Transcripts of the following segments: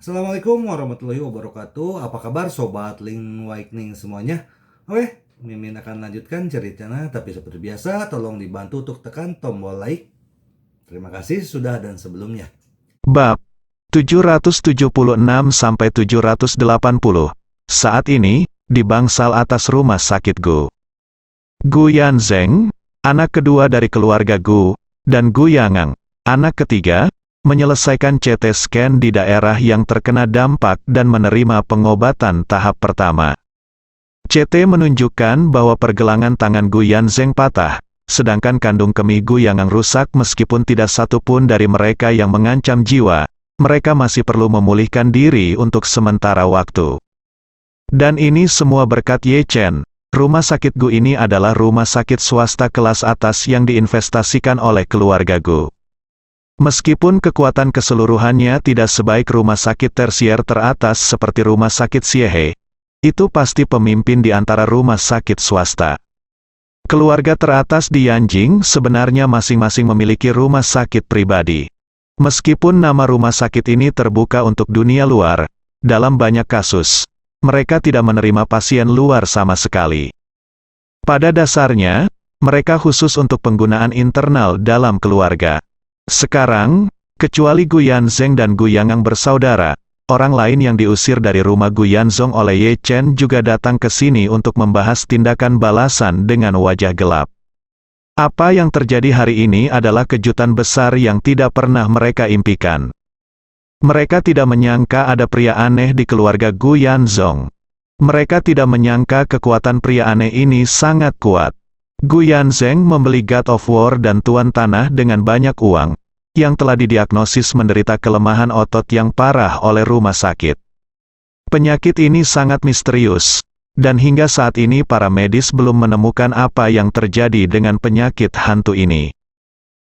Assalamualaikum warahmatullahi wabarakatuh. Apa kabar Sobat Link Awakening semuanya? Oke, Mimin akan lanjutkan ceritanya, tapi seperti biasa tolong dibantu untuk tekan tombol like. Terima kasih sudah dan sebelumnya. Bab 776-780. Saat ini, di bangsal atas rumah sakit Gu. Gu Yanzeng, anak kedua dari keluarga Gu, dan Gu Yangang, anak ketiga, menyelesaikan CT scan di daerah yang terkena dampak dan menerima pengobatan tahap pertama. CT menunjukkan bahwa pergelangan tangan Gu Yanzeng patah, sedangkan kandung kemih Gu Yangang rusak meskipun tidak satu pun dari mereka yang mengancam jiwa. Mereka masih perlu memulihkan diri untuk sementara waktu. Dan ini semua berkat Ye Chen. Rumah sakit Gu ini adalah rumah sakit swasta kelas atas yang diinvestasikan oleh keluarga Gu. Meskipun kekuatan keseluruhannya tidak sebaik rumah sakit tersier teratas seperti rumah sakit Xiehe, itu pasti pemimpin di antara rumah sakit swasta. Keluarga teratas di Yanjing sebenarnya masing-masing memiliki rumah sakit pribadi. Meskipun nama rumah sakit ini terbuka untuk dunia luar, dalam banyak kasus, mereka tidak menerima pasien luar sama sekali. Pada dasarnya, mereka khusus untuk penggunaan internal dalam keluarga. Sekarang, kecuali Gu Yanzeng dan Gu Yangang bersaudara, orang lain yang diusir dari rumah Gu Yanzong oleh Ye Chen juga datang ke sini untuk membahas tindakan balasan dengan wajah gelap. Apa yang terjadi hari ini adalah kejutan besar yang tidak pernah mereka impikan. Mereka tidak menyangka ada pria aneh di keluarga Gu Yanzong. Mereka tidak menyangka kekuatan pria aneh ini sangat kuat. Gu Yanzeng membeli God of War dan Tuan Tanah dengan banyak uang, yang telah didiagnosis menderita kelemahan otot yang parah oleh rumah sakit. Penyakit ini sangat misterius. Dan hingga saat ini para medis belum menemukan apa yang terjadi dengan penyakit hantu ini.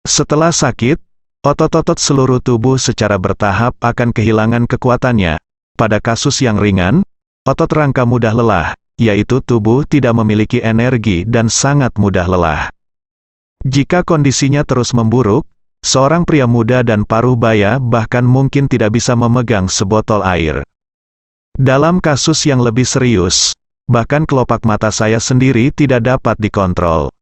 Setelah sakit, otot-otot seluruh tubuh secara bertahap akan kehilangan kekuatannya. Pada kasus yang ringan, otot rangka mudah lelah, yaitu tubuh tidak memiliki energi dan sangat mudah lelah. Jika kondisinya terus memburuk, seorang pria muda dan paruh baya bahkan mungkin tidak bisa memegang sebotol air. Dalam kasus yang lebih serius, bahkan kelopak mata saya sendiri tidak dapat dikontrol.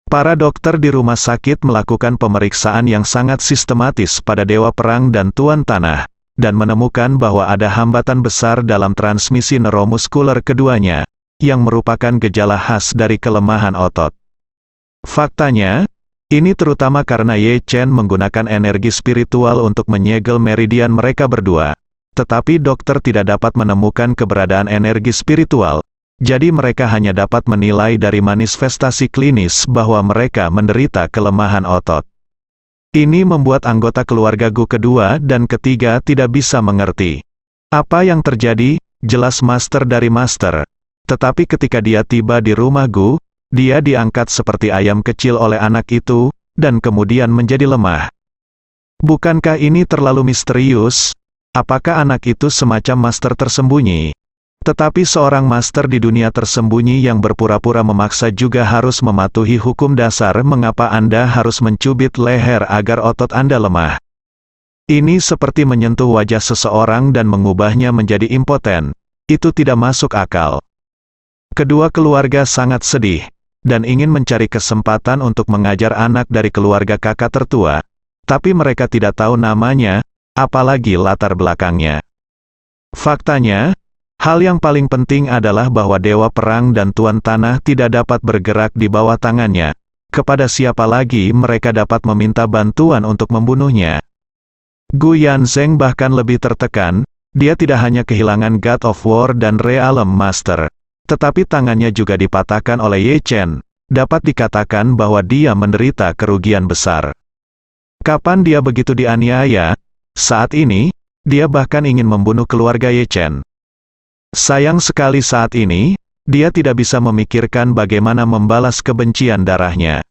Para dokter di rumah sakit melakukan pemeriksaan yang sangat sistematis pada Dewa Perang dan Tuan Tanah, dan menemukan bahwa ada hambatan besar dalam transmisi neuromuskuler keduanya, yang merupakan gejala khas dari kelemahan otot. Faktanya, ini terutama karena Ye Chen menggunakan energi spiritual untuk menyegel meridian mereka berdua. Tetapi dokter tidak dapat menemukan keberadaan energi spiritual, jadi mereka hanya dapat menilai dari manifestasi klinis bahwa mereka menderita kelemahan otot. Ini membuat anggota keluarga Gu kedua dan ketiga tidak bisa mengerti. Apa yang terjadi, jelas master dari master. Tetapi ketika dia tiba di rumah Gu, dia diangkat seperti ayam kecil oleh anak itu, dan kemudian menjadi lemah. Bukankah ini terlalu misterius? Apakah anak itu semacam master tersembunyi? Tetapi seorang master di dunia tersembunyi yang berpura-pura memaksa juga harus mematuhi hukum dasar mengapa Anda harus mencubit leher agar otot Anda lemah. Ini seperti menyentuh wajah seseorang dan mengubahnya menjadi impoten. Itu tidak masuk akal. Kedua keluarga sangat sedih, dan ingin mencari kesempatan untuk mengajar anak dari keluarga kakak tertua, tapi mereka tidak tahu namanya, apalagi latar belakangnya. Faktanya, hal yang paling penting adalah bahwa Dewa Perang dan Tuan Tanah tidak dapat bergerak di bawah tangannya. Kepada siapa lagi mereka dapat meminta bantuan untuk membunuhnya? Gu Yanzeng bahkan lebih tertekan, dia tidak hanya kehilangan God of War dan Realm Master, tetapi tangannya juga dipatahkan oleh Ye Chen. Dapat dikatakan bahwa dia menderita kerugian besar. Kapan dia begitu dianiaya? Saat ini, dia bahkan ingin membunuh keluarga Ye Chen. Sayang sekali saat ini, dia tidak bisa memikirkan bagaimana membalas kebencian darahnya.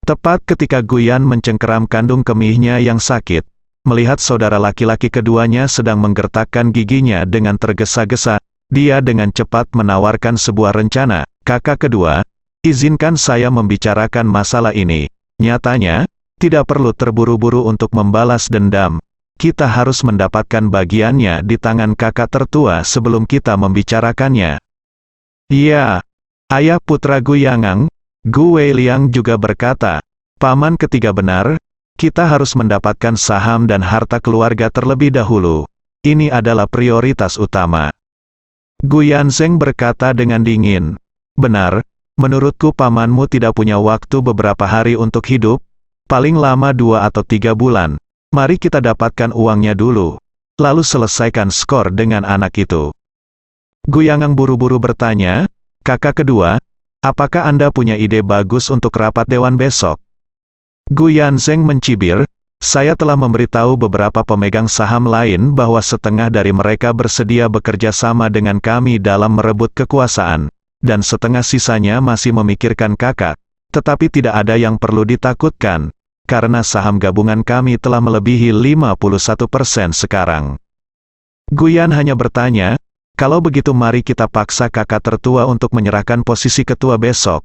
Tepat ketika Guyan mencengkeram kandung kemihnya yang sakit, melihat saudara laki-laki keduanya sedang menggertakkan giginya dengan tergesa-gesa, dia dengan cepat menawarkan sebuah rencana. Kakak kedua, izinkan saya membicarakan masalah ini. Nyatanya, tidak perlu terburu-buru untuk membalas dendam. kita harus mendapatkan bagiannya di tangan kakak tertua sebelum kita membicarakannya. Iya, ayah putra Gu Yangang, Gu Weiliang juga berkata, paman ketiga benar, kita harus mendapatkan saham dan harta keluarga terlebih dahulu. Ini adalah prioritas utama. Gu Yanzeng berkata dengan dingin, benar, menurutku pamanmu tidak punya waktu beberapa hari untuk hidup, paling lama 2 atau 3 bulan. Mari kita dapatkan uangnya dulu, lalu selesaikan skor dengan anak itu. Gu Yangang buru-buru bertanya, kakak kedua, apakah Anda punya ide bagus untuk rapat dewan besok? Gu Yanzeng mencibir, saya telah memberitahu beberapa pemegang saham lain bahwa setengah dari mereka bersedia bekerja sama dengan kami dalam merebut kekuasaan, dan setengah sisanya masih memikirkan kakak, tetapi tidak ada yang perlu ditakutkan, karena saham gabungan kami telah melebihi 51% sekarang. Guyan hanya bertanya, kalau begitu mari kita paksa kakak tertua untuk menyerahkan posisi ketua besok.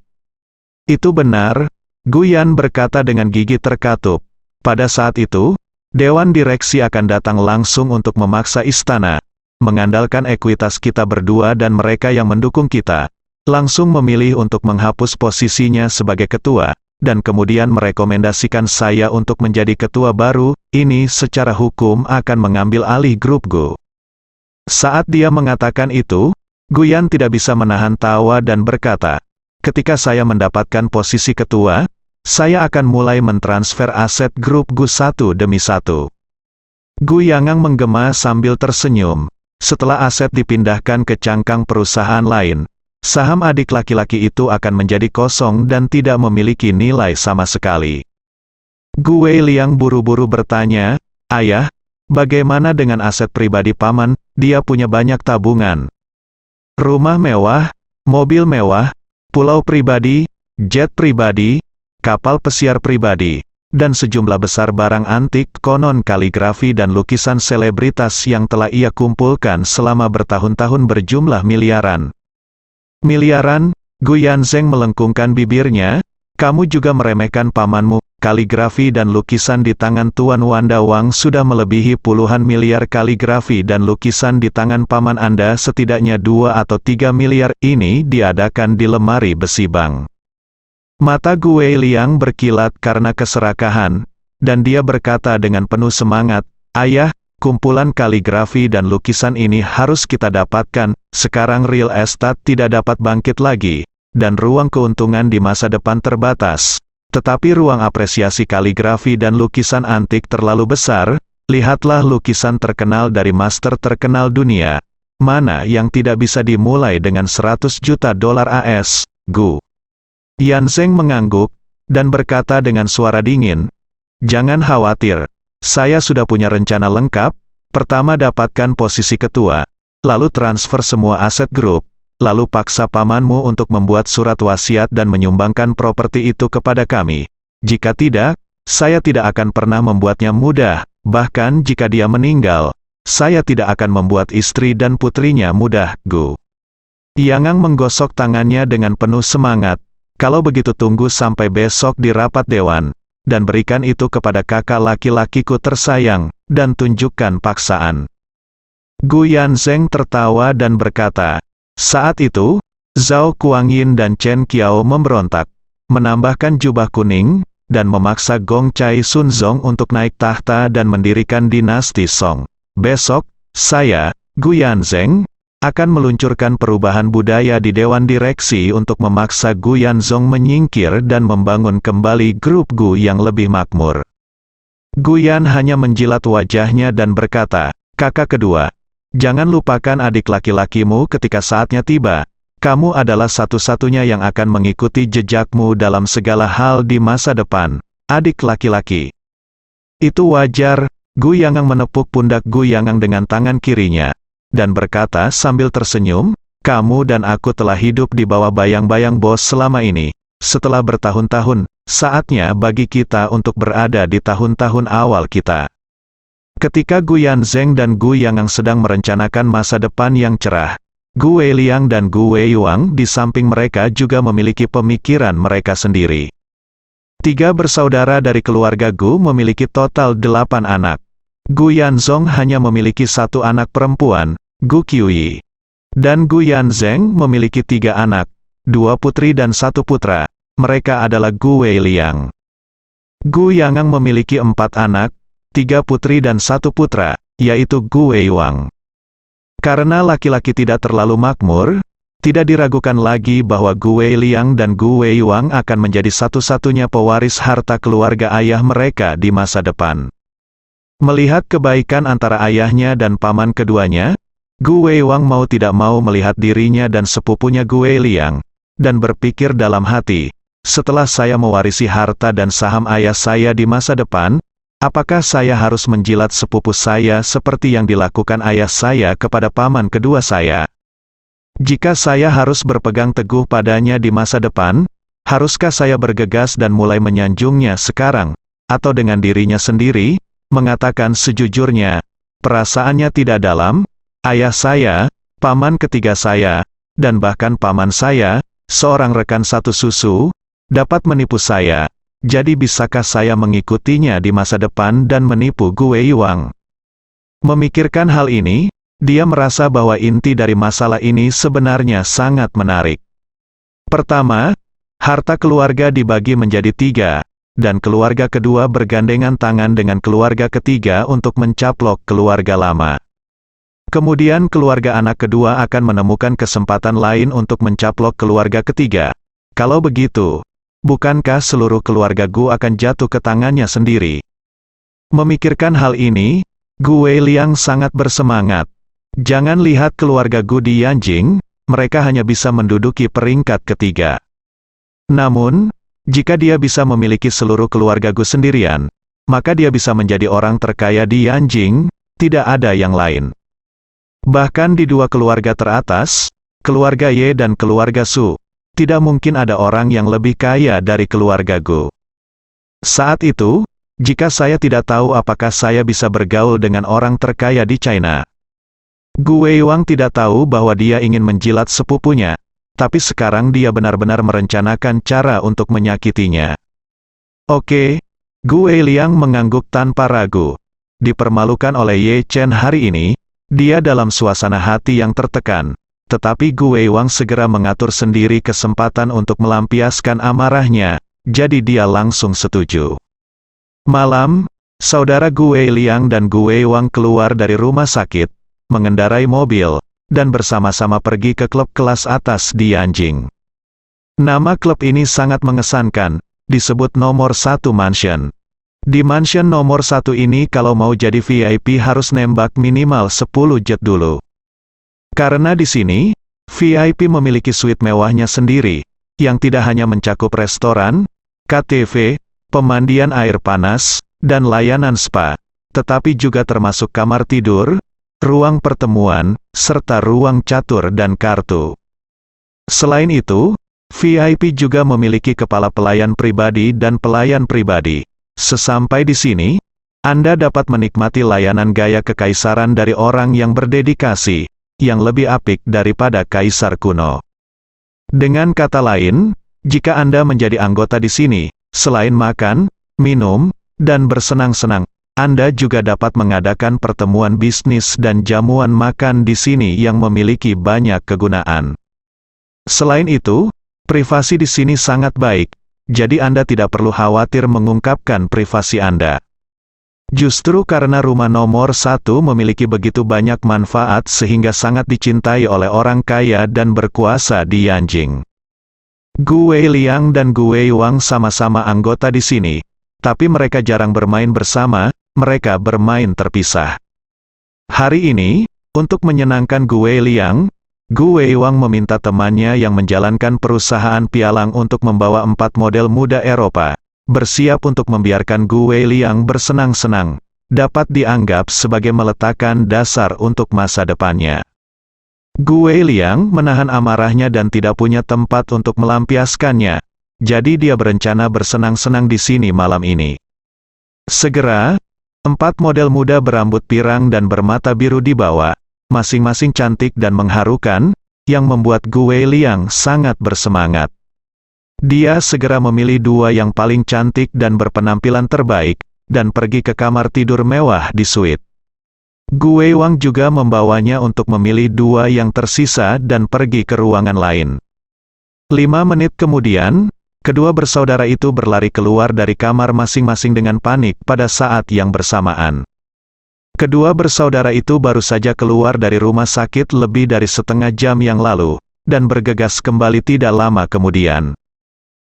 Itu benar, Guyan berkata dengan gigi terkatup. Pada saat itu, Dewan Direksi akan datang langsung untuk memaksa istana, mengandalkan ekuitas kita berdua dan mereka yang mendukung kita, langsung memilih untuk menghapus posisinya sebagai ketua, dan kemudian merekomendasikan saya untuk menjadi ketua baru. Ini secara hukum akan mengambil alih grup Gu. Saat dia mengatakan itu, Guyan tidak bisa menahan tawa dan berkata, ketika saya mendapatkan posisi ketua, saya akan mulai mentransfer aset grup Gu satu demi satu. Gu Yangang menggema sambil tersenyum. Setelah aset dipindahkan ke cangkang perusahaan lain, saham adik laki-laki itu akan menjadi kosong dan tidak memiliki nilai sama sekali. Gu Weiliang buru-buru bertanya, ayah, bagaimana dengan aset pribadi paman? Dia punya banyak tabungan. Rumah mewah, mobil mewah, pulau pribadi, jet pribadi, kapal pesiar pribadi, dan sejumlah besar barang antik, konon kaligrafi dan lukisan selebritas yang telah ia kumpulkan selama bertahun-tahun berjumlah miliaran. Miliaran? Gu Yanzeng melengkungkan bibirnya, kamu juga meremehkan pamanmu. Kaligrafi dan lukisan di tangan Tuan Wanda Wang sudah melebihi puluhan miliar. Kaligrafi dan lukisan di tangan paman Anda setidaknya 2 atau 3 miliar. Ini diadakan di lemari besi bank. Mata Gu Weiliang berkilat karena keserakahan, dan dia berkata dengan penuh semangat, ayah, kumpulan kaligrafi dan lukisan ini harus kita dapatkan. Sekarang real estate tidak dapat bangkit lagi, dan ruang keuntungan di masa depan terbatas. Tetapi ruang apresiasi kaligrafi dan lukisan antik terlalu besar. Lihatlah lukisan terkenal dari master terkenal dunia. Mana yang tidak bisa dimulai dengan 100 juta dolar AS, Gu Yanzeng mengangguk, dan berkata dengan suara dingin, jangan khawatir, saya sudah punya rencana lengkap. Pertama dapatkan posisi ketua, lalu transfer semua aset grup, lalu paksa pamanmu untuk membuat surat wasiat dan menyumbangkan properti itu kepada kami. Jika tidak, saya tidak akan pernah membuatnya mudah, bahkan jika dia meninggal, saya tidak akan membuat istri dan putrinya mudah. Gu Yangang menggosok tangannya dengan penuh semangat. Kalau begitu tunggu sampai besok di rapat dewan, dan berikan itu kepada kakak laki-lakiku tersayang, dan tunjukkan paksaan. Gu Yanzeng tertawa dan berkata, saat itu, Zhao Kuangyin dan Chen Qiao memberontak, menambahkan jubah kuning, dan memaksa Gong Cai Sunzong untuk naik tahta dan mendirikan dinasti Song. Besok, saya, Gu Yanzeng, akan meluncurkan perubahan budaya di Dewan Direksi untuk memaksa Gu Yanzong menyingkir dan membangun kembali grup Gu yang lebih makmur. Guyan hanya menjilat wajahnya dan berkata, kakak kedua, jangan lupakan adik laki-lakimu ketika saatnya tiba. Kamu adalah satu-satunya yang akan mengikuti jejakmu dalam segala hal di masa depan, adik laki-laki. Itu wajar. Gu Yangang menepuk pundak Gu Yangang dengan tangan kirinya, dan berkata sambil tersenyum, kamu dan aku telah hidup di bawah bayang-bayang bos selama ini. Setelah bertahun-tahun, saatnya bagi kita untuk berada di tahun-tahun awal kita. Ketika Gu Yanzeng dan Gu Yangang sedang merencanakan masa depan yang cerah, Gu Weiliang dan Gu Weiyuang di samping mereka juga memiliki pemikiran mereka sendiri. 3 bersaudara dari keluarga Gu memiliki total 8 anak. Gu Yanzong hanya memiliki satu anak perempuan, Gu Qiuyi. Dan Gu Yanzeng memiliki 3 anak, 2 putri dan 1 putra. Mereka adalah Gu Weiliang. Gu Yangang memiliki 4 anak, 3 putri dan 1 putra, yaitu Gu Weiwang. Karena laki-laki tidak terlalu makmur, tidak diragukan lagi bahwa Gu Weiliang dan Gu Weiwang akan menjadi satu-satunya pewaris harta keluarga ayah mereka di masa depan. Melihat kebaikan antara ayahnya dan paman keduanya, Gu Weiwang mau tidak mau melihat dirinya dan sepupunya Gu Weiliang, dan berpikir dalam hati, setelah saya mewarisi harta dan saham ayah saya di masa depan, apakah saya harus menjilat sepupu saya seperti yang dilakukan ayah saya kepada paman kedua saya? Jika saya harus berpegang teguh padanya di masa depan, haruskah saya bergegas dan mulai menyanjungnya sekarang, atau dengan dirinya sendiri, mengatakan sejujurnya, perasaannya tidak dalam, ayah saya, paman ketiga saya, dan bahkan paman saya, seorang rekan satu susu, dapat menipu saya. Jadi bisakah saya mengikutinya di masa depan dan menipu Gu Weiwang? Memikirkan hal ini, dia merasa bahwa inti dari masalah ini sebenarnya sangat menarik. Pertama, harta keluarga dibagi menjadi 3, dan keluarga kedua bergandengan tangan dengan keluarga ketiga untuk mencaplok keluarga lama. Kemudian keluarga anak kedua akan menemukan kesempatan lain untuk mencaplok keluarga ketiga. Kalau begitu, bukankah seluruh keluarga Gu akan jatuh ke tangannya sendiri? Memikirkan hal ini, Gu Weiliang sangat bersemangat. Jangan lihat keluarga Gu di Yanjing, mereka hanya bisa menduduki peringkat ketiga. Namun, jika dia bisa memiliki seluruh keluarga Gu sendirian, maka dia bisa menjadi orang terkaya di Yanjing, tidak ada yang lain. Bahkan di 2 keluarga teratas, keluarga Ye dan keluarga Su, tidak mungkin ada orang yang lebih kaya dari keluarga Gu. Saat itu, jika saya tidak tahu apakah saya bisa bergaul dengan orang terkaya di China. Gu Weiwang tidak tahu bahwa dia ingin menjilat sepupunya, tapi sekarang dia benar-benar merencanakan cara untuk menyakitinya. Oke, Gu Weiliang mengangguk tanpa ragu. Dipermalukan oleh Ye Chen hari ini, dia dalam suasana hati yang tertekan. Tetapi Gu Weiwang segera mengatur sendiri kesempatan untuk melampiaskan amarahnya, jadi dia langsung setuju. Malam, saudara Gu Weiliang dan Gu Weiwang keluar dari rumah sakit, mengendarai mobil, dan bersama-sama pergi ke klub kelas atas di Yanjing. Nama klub ini sangat mengesankan, disebut nomor 1 mansion. Di mansion nomor 1 ini kalau mau jadi VIP harus nembak minimal 10 jet dulu. Karena di sini, VIP memiliki suite mewahnya sendiri, yang tidak hanya mencakup restoran, KTV, pemandian air panas, dan layanan spa, tetapi juga termasuk kamar tidur, ruang pertemuan, serta ruang catur dan kartu. Selain itu, VIP juga memiliki kepala pelayan pribadi dan pelayan pribadi. Sesampai di sini, Anda dapat menikmati layanan gaya kekaisaran dari orang yang berdedikasi, yang lebih apik daripada kaisar kuno. Dengan kata lain, jika Anda menjadi anggota di sini, selain makan, minum, dan bersenang-senang, Anda juga dapat mengadakan pertemuan bisnis dan jamuan makan di sini yang memiliki banyak kegunaan. Selain itu, privasi di sini sangat baik, jadi Anda tidak perlu khawatir mengungkapkan privasi Anda. Justru karena rumah nomor 1 memiliki begitu banyak manfaat sehingga sangat dicintai oleh orang kaya dan berkuasa di Yanjing. Gu Weiliang dan Gu Weiwang sama-sama anggota di sini, tapi mereka jarang bermain bersama, mereka bermain terpisah. Hari ini, untuk menyenangkan Gu Weiliang, Gu Weiwang meminta temannya yang menjalankan perusahaan pialang untuk membawa 4 model muda Eropa, bersiap untuk membiarkan Gu Weiliang bersenang-senang, dapat dianggap sebagai meletakkan dasar untuk masa depannya. Gu Weiliang menahan amarahnya dan tidak punya tempat untuk melampiaskannya, jadi dia berencana bersenang-senang di sini malam ini. Segera, 4 model muda berambut pirang dan bermata biru dibawa, masing-masing cantik dan mengharukan, yang membuat Gu Weiliang sangat bersemangat. Dia segera memilih 2 yang paling cantik dan berpenampilan terbaik, dan pergi ke kamar tidur mewah di suite. Gu Weiwang juga membawanya untuk memilih dua yang tersisa dan pergi ke ruangan lain. 5 menit kemudian, kedua bersaudara itu berlari keluar dari kamar masing-masing dengan panik pada saat yang bersamaan. Kedua bersaudara itu baru saja keluar dari rumah sakit lebih dari setengah jam yang lalu, dan bergegas kembali tidak lama kemudian.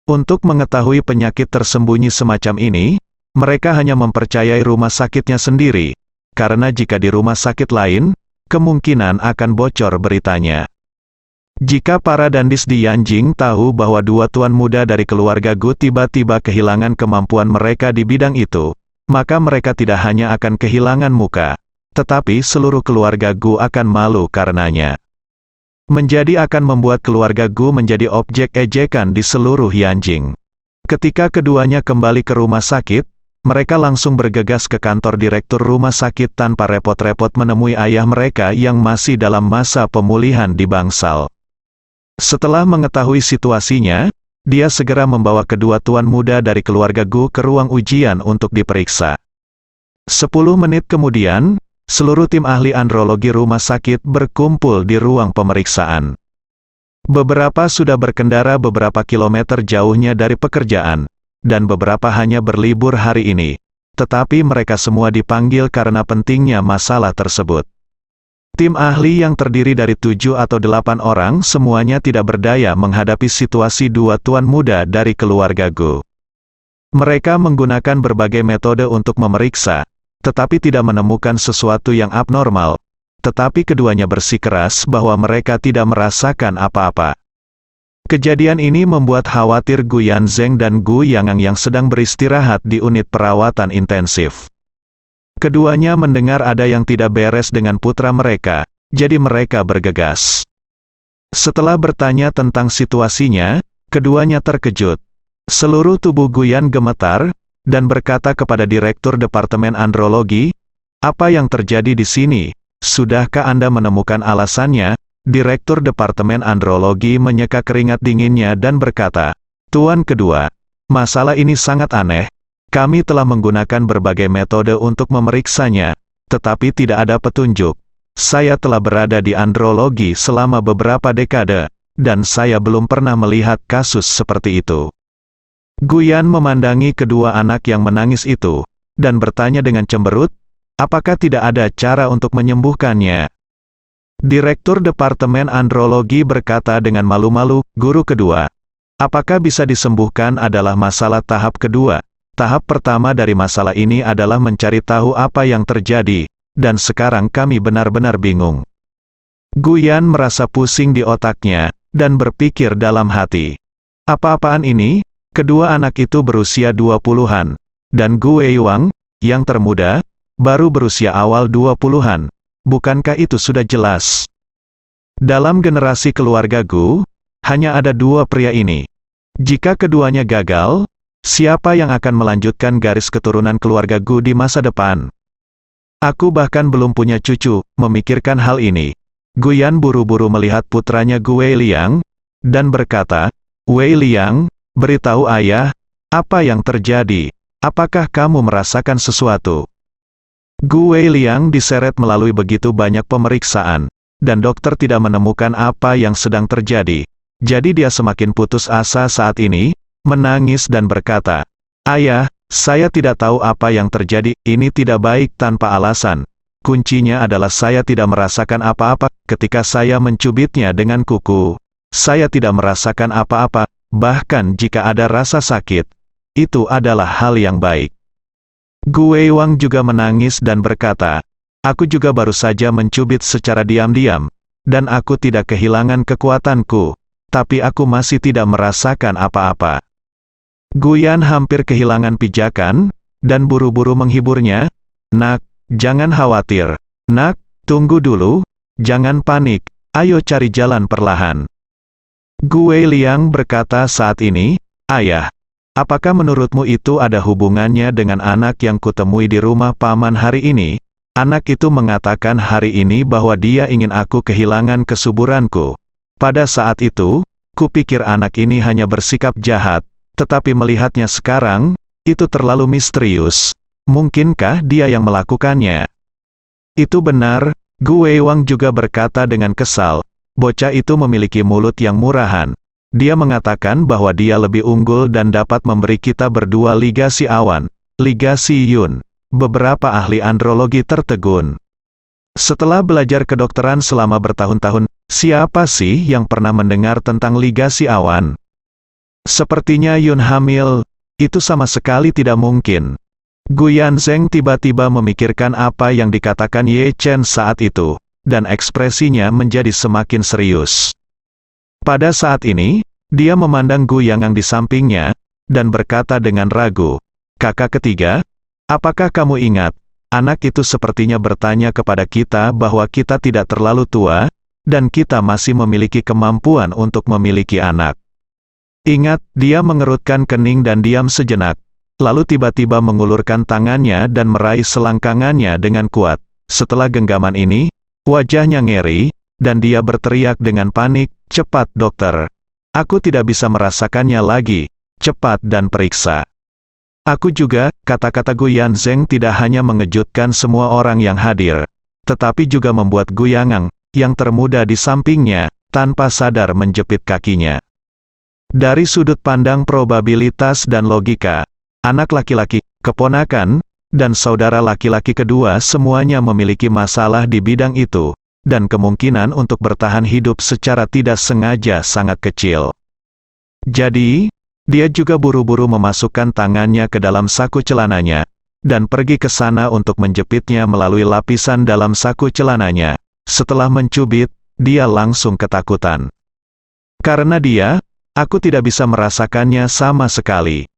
Untuk mengetahui penyakit tersembunyi semacam ini, mereka hanya mempercayai rumah sakitnya sendiri, karena jika di rumah sakit lain, kemungkinan akan bocor beritanya. Jika para dandis di Yanjing tahu bahwa dua tuan muda dari keluarga Gu tiba-tiba kehilangan kemampuan mereka di bidang itu, maka mereka tidak hanya akan kehilangan muka, tetapi seluruh keluarga Gu akan malu karenanya. Menjadi akan membuat keluarga Gu menjadi objek ejekan di seluruh Yanjing. Ketika keduanya kembali ke rumah sakit, mereka langsung bergegas ke kantor direktur rumah sakit tanpa repot-repot menemui ayah mereka yang masih dalam masa pemulihan di bangsal. Setelah mengetahui situasinya, dia segera membawa kedua tuan muda dari keluarga Gu ke ruang ujian untuk diperiksa. 10 menit kemudian, seluruh tim ahli andrologi rumah sakit berkumpul di ruang pemeriksaan. Beberapa sudah berkendara beberapa kilometer jauhnya dari pekerjaan, dan beberapa hanya berlibur hari ini, tetapi mereka semua dipanggil karena pentingnya masalah tersebut. Tim ahli yang terdiri dari 7 atau 8 orang semuanya tidak berdaya menghadapi situasi dua tuan muda dari keluarga Gu. Mereka menggunakan berbagai metode untuk memeriksa, tetapi tidak menemukan sesuatu yang abnormal, tetapi keduanya bersikeras bahwa mereka tidak merasakan apa-apa. Kejadian ini membuat khawatir Gu Yanzeng dan Gu Yangang yang sedang beristirahat di unit perawatan intensif. Keduanya mendengar ada yang tidak beres dengan putra mereka, jadi mereka bergegas. Setelah bertanya tentang situasinya, keduanya terkejut. Seluruh tubuh Gu Yan gemetar, dan berkata kepada Direktur Departemen Andrologi, "Apa yang terjadi di sini? Sudahkah Anda menemukan alasannya?" Direktur Departemen Andrologi menyeka keringat dinginnya dan berkata, "Tuan kedua, masalah ini sangat aneh. Kami telah menggunakan berbagai metode untuk memeriksanya, tetapi tidak ada petunjuk. Saya telah berada di andrologi selama beberapa dekade, dan saya belum pernah melihat kasus seperti itu." Gu Yan memandangi kedua anak yang menangis itu, dan bertanya dengan cemberut, "Apakah tidak ada cara untuk menyembuhkannya?" Direktur Departemen Andrologi berkata dengan malu-malu, "Guru kedua, apakah bisa disembuhkan adalah masalah tahap kedua. Tahap pertama dari masalah ini adalah mencari tahu apa yang terjadi, dan sekarang kami benar-benar bingung." Gu Yan merasa pusing di otaknya, dan berpikir dalam hati, "Apa-apaan ini?" Kedua anak itu berusia 20-an, dan Gu Weiwang, yang termuda, baru berusia awal 20-an. Bukankah itu sudah jelas? Dalam generasi keluarga Gu, hanya ada dua pria ini. Jika keduanya gagal, siapa yang akan melanjutkan garis keturunan keluarga Gu di masa depan? Aku bahkan belum punya cucu, memikirkan hal ini. Gu Yan buru-buru melihat putranya Gu Weiliang, dan berkata, "Weiliang, beritahu ayah, apa yang terjadi? Apakah kamu merasakan sesuatu?" Gu Weiliang diseret melalui begitu banyak pemeriksaan, dan dokter tidak menemukan apa yang sedang terjadi. Jadi dia semakin putus asa saat ini, menangis dan berkata, "Ayah, saya tidak tahu apa yang terjadi, ini tidak baik tanpa alasan. Kuncinya adalah saya tidak merasakan apa-apa, ketika saya mencubitnya dengan kuku. Saya tidak merasakan apa-apa, bahkan jika ada rasa sakit, itu adalah hal yang baik." Gu Weiwang juga menangis dan berkata, "Aku juga baru saja mencubit secara diam-diam, dan aku tidak kehilangan kekuatanku, tapi aku masih tidak merasakan apa-apa." Gu Yan hampir kehilangan pijakan, dan buru-buru menghiburnya, "Nak, jangan khawatir. Nak, tunggu dulu, jangan panik, ayo cari jalan perlahan." Gu Weiliang berkata saat ini, "Ayah, apakah menurutmu itu ada hubungannya dengan anak yang kutemui di rumah paman hari ini?" Anak itu mengatakan hari ini bahwa dia ingin aku kehilangan kesuburanku. Pada saat itu, kupikir anak ini hanya bersikap jahat, tetapi melihatnya sekarang, itu terlalu misterius. Mungkinkah dia yang melakukannya? Itu benar, Gu Weiwang juga berkata dengan kesal. Bocah itu memiliki mulut yang murahan. Dia mengatakan bahwa dia lebih unggul dan dapat memberi kita berdua Liga Si Awan, Liga Si Yun, beberapa ahli andrologi tertegun. Setelah belajar kedokteran selama bertahun-tahun, siapa sih yang pernah mendengar tentang Liga Si Awan? Sepertinya Yun hamil, itu sama sekali tidak mungkin. Gu Yanzeng tiba-tiba memikirkan apa yang dikatakan Ye Chen saat itu, dan ekspresinya menjadi semakin serius. Pada saat ini, dia memandang Gu Yangang di sampingnya, dan berkata dengan ragu, "Kakak ketiga, apakah kamu ingat, anak itu sepertinya bertanya kepada kita bahwa kita tidak terlalu tua, dan kita masih memiliki kemampuan untuk memiliki anak." Ingat, dia mengerutkan kening dan diam sejenak, lalu tiba-tiba mengulurkan tangannya dan meraih selangkangannya dengan kuat. Setelah genggaman ini, wajahnya ngeri, dan dia berteriak dengan panik, "Cepat dokter. Aku tidak bisa merasakannya lagi. Cepat dan periksa." Aku juga, kata-kata Gu Yanzeng tidak hanya mengejutkan semua orang yang hadir, tetapi juga membuat Gu Yangang, yang termuda di sampingnya, tanpa sadar menjepit kakinya. Dari sudut pandang probabilitas dan logika, anak laki-laki, keponakan, dan saudara laki-laki kedua semuanya memiliki masalah di bidang itu, dan kemungkinan untuk bertahan hidup secara tidak sengaja sangat kecil. Jadi, dia juga buru-buru memasukkan tangannya ke dalam saku celananya, dan pergi ke sana untuk menjepitnya melalui lapisan dalam saku celananya. Setelah mencubit, dia langsung ketakutan. Karena dia, aku tidak bisa merasakannya sama sekali.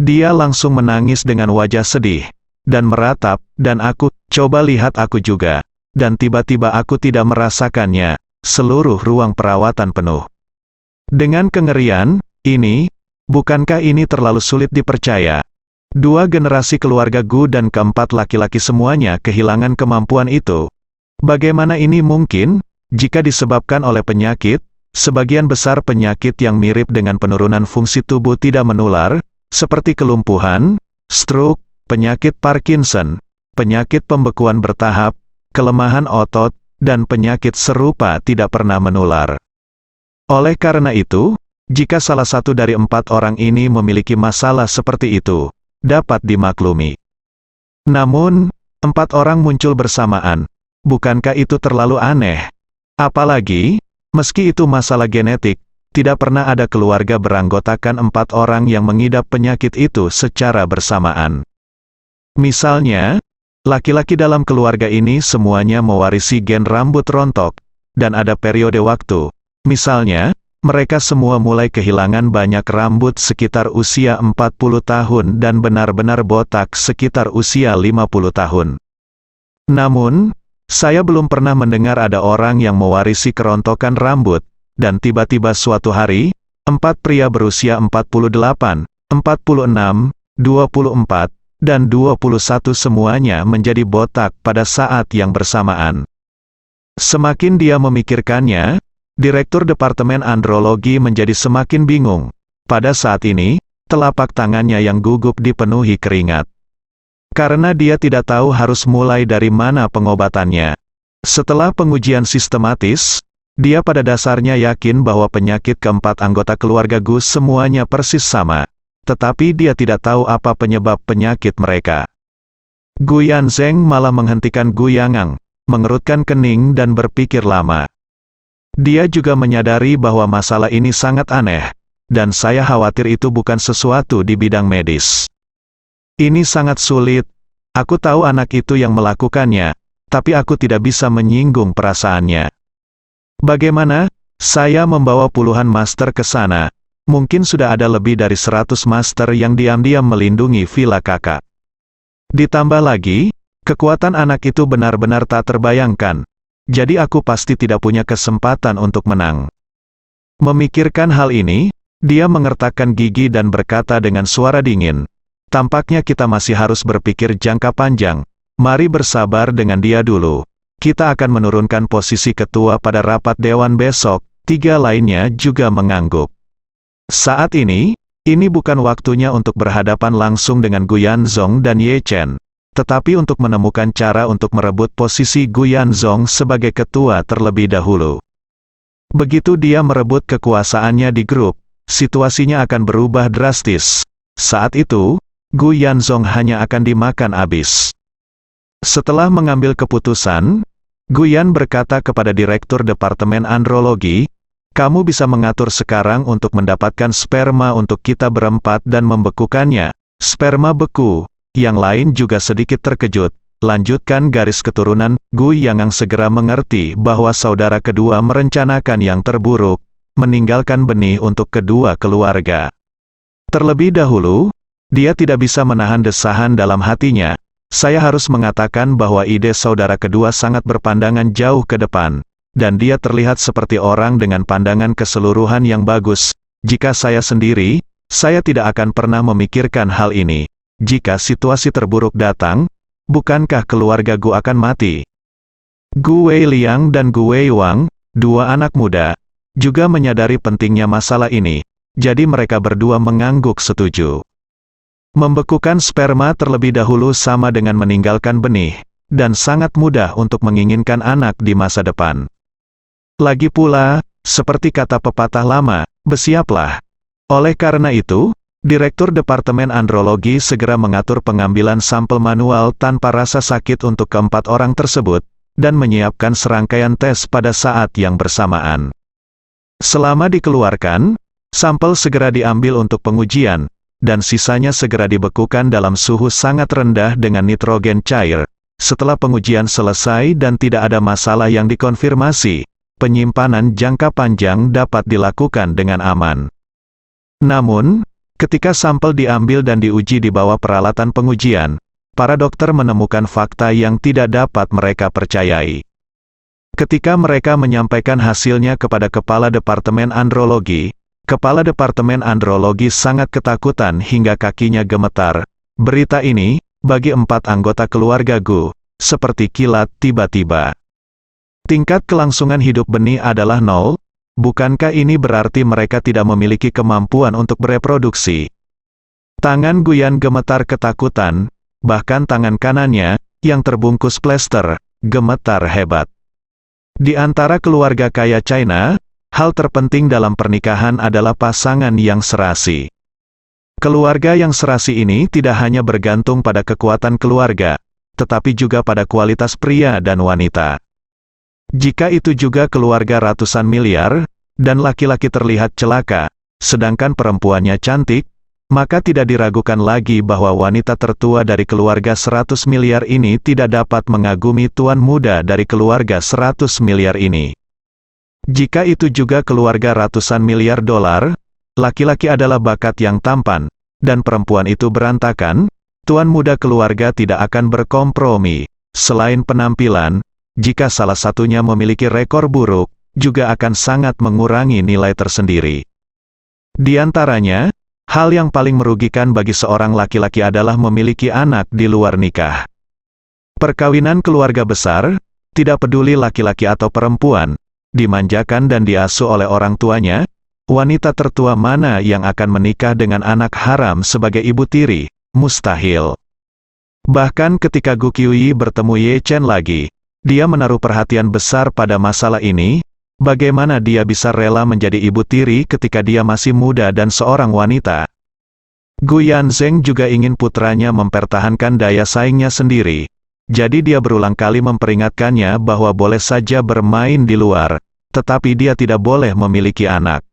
Dia langsung menangis dengan wajah sedih, dan meratap, dan aku, coba lihat aku juga. Dan tiba-tiba aku tidak merasakannya, seluruh ruang perawatan penuh. Dengan kengerian, bukankah ini terlalu sulit dipercaya? Dua generasi keluarga Gu dan keempat laki-laki semuanya kehilangan kemampuan itu. Bagaimana ini mungkin? Jika disebabkan oleh penyakit, sebagian besar penyakit yang mirip dengan penurunan fungsi tubuh tidak menular, seperti kelumpuhan, stroke, penyakit Parkinson, penyakit pembekuan bertahap, kelemahan otot, dan penyakit serupa tidak pernah menular. Oleh karena itu, jika salah satu dari 4 orang ini memiliki masalah seperti itu, dapat dimaklumi. Namun, 4 orang muncul bersamaan. Bukankah itu terlalu aneh? Apalagi, meski itu masalah genetik, tidak pernah ada keluarga beranggotakan 4 orang yang mengidap penyakit itu secara bersamaan. Misalnya, laki-laki dalam keluarga ini semuanya mewarisi gen rambut rontok, dan ada periode waktu. Misalnya, mereka semua mulai kehilangan banyak rambut sekitar usia 40 tahun dan benar-benar botak sekitar usia 50 tahun. Namun, saya belum pernah mendengar ada orang yang mewarisi kerontokan rambut, dan tiba-tiba suatu hari, 4 pria berusia 48, 46, 24, dan 21 semuanya menjadi botak pada saat yang bersamaan. Semakin dia memikirkannya, Direktur Departemen Andrologi menjadi semakin bingung. Pada saat ini, telapak tangannya yang gugup dipenuhi keringat. Karena dia tidak tahu harus mulai dari mana pengobatannya. Setelah pengujian sistematis, dia pada dasarnya yakin bahwa penyakit keempat anggota keluarga Gu semuanya persis sama. Tetapi dia tidak tahu apa penyebab penyakit mereka. Gu Yanzeng malah menghentikan Gu Yangang, mengerutkan kening dan berpikir lama. Dia juga menyadari bahwa masalah ini sangat aneh, dan saya khawatir itu bukan sesuatu di bidang medis. Ini sangat sulit. Aku tahu anak itu yang melakukannya, tapi aku tidak bisa menyinggung perasaannya. Bagaimana? Saya membawa puluhan master ke sana. Mungkin sudah ada lebih dari 100 master yang diam-diam melindungi villa kakak. Ditambah lagi, kekuatan anak itu benar-benar tak terbayangkan. Jadi aku pasti tidak punya kesempatan untuk menang. Memikirkan hal ini, dia mengertakkan gigi dan berkata dengan suara dingin, "Tampaknya kita masih harus berpikir jangka panjang. Mari bersabar dengan dia dulu. Kita akan menurunkan posisi ketua pada rapat dewan besok." 3 lainnya juga mengangguk. Saat ini bukan waktunya untuk berhadapan langsung dengan Gu Yanzong dan Ye Chen. tetapi untuk menemukan cara untuk merebut posisi Gu Yanzong sebagai ketua terlebih dahulu. Begitu dia merebut kekuasaannya di grup, situasinya akan berubah drastis. Saat itu, Gu Yanzong hanya akan dimakan habis. Setelah mengambil keputusan, Gu Yan berkata kepada Direktur Departemen Andrologi, "Kamu bisa mengatur sekarang untuk mendapatkan sperma untuk kita berempat dan membekukannya." Sperma beku. Yang lain juga sedikit terkejut. Lanjutkan garis keturunan. Gu Yangang segera mengerti bahwa saudara kedua merencanakan yang terburuk, meninggalkan benih untuk kedua keluarga. Terlebih dahulu, dia tidak bisa menahan desahan dalam hatinya. Saya harus mengatakan bahwa ide saudara kedua sangat berpandangan jauh ke depan. Dan dia terlihat seperti orang dengan pandangan keseluruhan yang bagus. Jika saya sendiri, saya tidak akan pernah memikirkan hal ini. Jika situasi terburuk datang, bukankah keluarga Gu akan mati? Gu Weiliang dan Gu Weiwang, dua anak muda, juga menyadari pentingnya masalah ini. Jadi mereka berdua mengangguk setuju. Membekukan sperma terlebih dahulu sama dengan meninggalkan benih, dan sangat mudah untuk menginginkan anak di masa depan. Lagi pula, seperti kata pepatah lama, bersiaplah. Oleh karena itu, Direktur Departemen Andrologi segera mengatur pengambilan sampel manual tanpa rasa sakit untuk keempat orang tersebut, dan menyiapkan serangkaian tes pada saat yang bersamaan. Selama dikeluarkan, sampel segera diambil untuk pengujian, dan sisanya segera dibekukan dalam suhu sangat rendah dengan nitrogen cair. Setelah pengujian selesai dan tidak ada masalah yang dikonfirmasi, penyimpanan jangka panjang dapat dilakukan dengan aman. Namun, ketika sampel diambil dan diuji di bawah peralatan pengujian, para dokter menemukan fakta yang tidak dapat mereka percayai. Ketika mereka menyampaikan hasilnya kepada Kepala Departemen Andrologi, Kepala Departemen Andrologi sangat ketakutan hingga kakinya gemetar. Berita ini, bagi 4 anggota keluarga Gu, seperti kilat tiba-tiba. Tingkat kelangsungan hidup benih adalah 0, bukankah ini berarti mereka tidak memiliki kemampuan untuk bereproduksi? Tangan Gu Yan gemetar ketakutan, bahkan tangan kanannya, yang terbungkus plester, gemetar hebat. Di antara keluarga kaya China, hal terpenting dalam pernikahan adalah pasangan yang serasi. Keluarga yang serasi ini tidak hanya bergantung pada kekuatan keluarga, tetapi juga pada kualitas pria dan wanita. Jika itu juga keluarga ratusan miliar, dan laki-laki terlihat celaka, sedangkan perempuannya cantik, maka tidak diragukan lagi bahwa wanita tertua dari keluarga 100 miliar ini tidak dapat mengagumi tuan muda dari keluarga 100 miliar ini. Jika itu juga keluarga ratusan miliar dolar, laki-laki adalah bakat yang tampan, dan perempuan itu berantakan, tuan muda keluarga tidak akan berkompromi. Selain penampilan, jika salah satunya memiliki rekor buruk, juga akan sangat mengurangi nilai tersendiri. Di antaranya, hal yang paling merugikan bagi seorang laki-laki adalah memiliki anak di luar nikah. Perkawinan keluarga besar, tidak peduli laki-laki atau perempuan, dimanjakan dan diasuh oleh orang tuanya, wanita tertua mana yang akan menikah dengan anak haram sebagai ibu tiri? Mustahil. Bahkan ketika Gu Qiuyi bertemu Ye Chen lagi, dia menaruh perhatian besar pada masalah ini. Bagaimana dia bisa rela menjadi ibu tiri ketika dia masih muda dan seorang wanita? Gu Yanzeng juga ingin putranya mempertahankan daya saingnya sendiri. Jadi dia berulang kali memperingatkannya bahwa boleh saja bermain di luar, tetapi dia tidak boleh memiliki anak.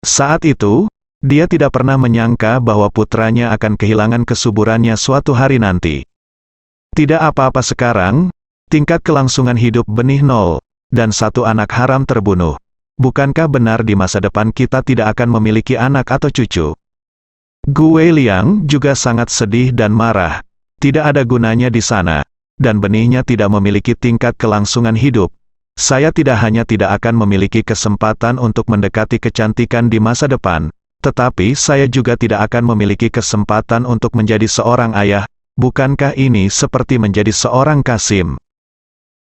Saat itu, dia tidak pernah menyangka bahwa putranya akan kehilangan kesuburannya suatu hari nanti. Tidak apa-apa sekarang, tingkat kelangsungan hidup benih 0, dan 1 anak haram terbunuh. Bukankah benar di masa depan kita tidak akan memiliki anak atau cucu? Gu Weiliang juga sangat sedih dan marah. Tidak ada gunanya di sana, dan benihnya tidak memiliki tingkat kelangsungan hidup. Saya tidak hanya tidak akan memiliki kesempatan untuk mendekati kecantikan di masa depan, tetapi saya juga tidak akan memiliki kesempatan untuk menjadi seorang ayah. Bukankah ini seperti menjadi seorang Kasim?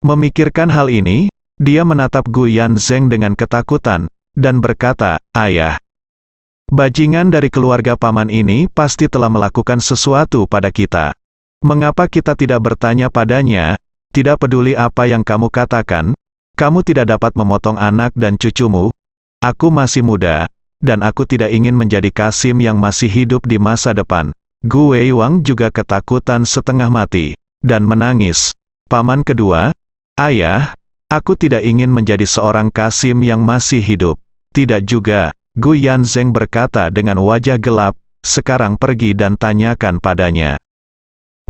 Memikirkan hal ini, dia menatap Gu Yanzeng dengan ketakutan, dan berkata, "Ayah, bajingan dari keluarga paman ini pasti telah melakukan sesuatu pada kita. Mengapa kita tidak bertanya padanya, tidak peduli apa yang kamu katakan, kamu tidak dapat memotong anak dan cucumu? Aku masih muda, dan aku tidak ingin menjadi Kasim yang masih hidup di masa depan. Gu Weiwang juga ketakutan setengah mati, dan menangis. Paman kedua, ayah, aku tidak ingin menjadi seorang Kasim yang masih hidup. Tidak juga, Gu Yanzeng berkata dengan wajah gelap, sekarang pergi dan tanyakan padanya.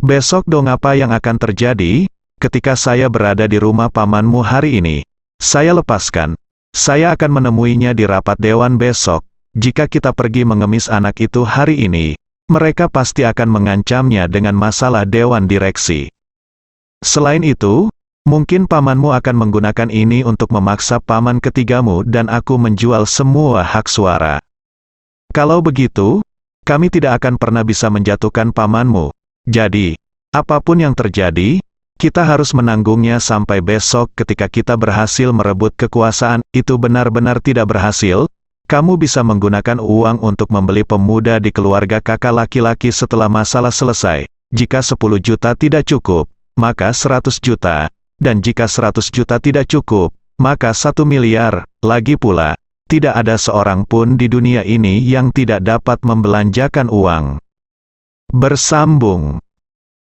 Besok dong apa yang akan terjadi? Ketika saya berada di rumah pamanmu hari ini, saya lepaskan. Saya akan menemuinya di rapat dewan besok. Jika kita pergi mengemis anak itu hari ini, mereka pasti akan mengancamnya dengan masalah dewan direksi. Selain itu, mungkin pamanmu akan menggunakan ini untuk memaksa paman ketigamu dan aku menjual semua hak suara. Kalau begitu, kami tidak akan pernah bisa menjatuhkan pamanmu. Jadi, apapun yang terjadi, kita harus menanggungnya sampai besok ketika kita berhasil merebut kekuasaan. Itu benar-benar tidak berhasil. Kamu bisa menggunakan uang untuk membeli pemuda di keluarga kakak laki-laki setelah masalah selesai. Jika 10 juta tidak cukup, maka 100 juta. Dan jika 100 juta tidak cukup, maka 1 miliar. Lagi pula, tidak ada seorang pun di dunia ini yang tidak dapat membelanjakan uang. Bersambung.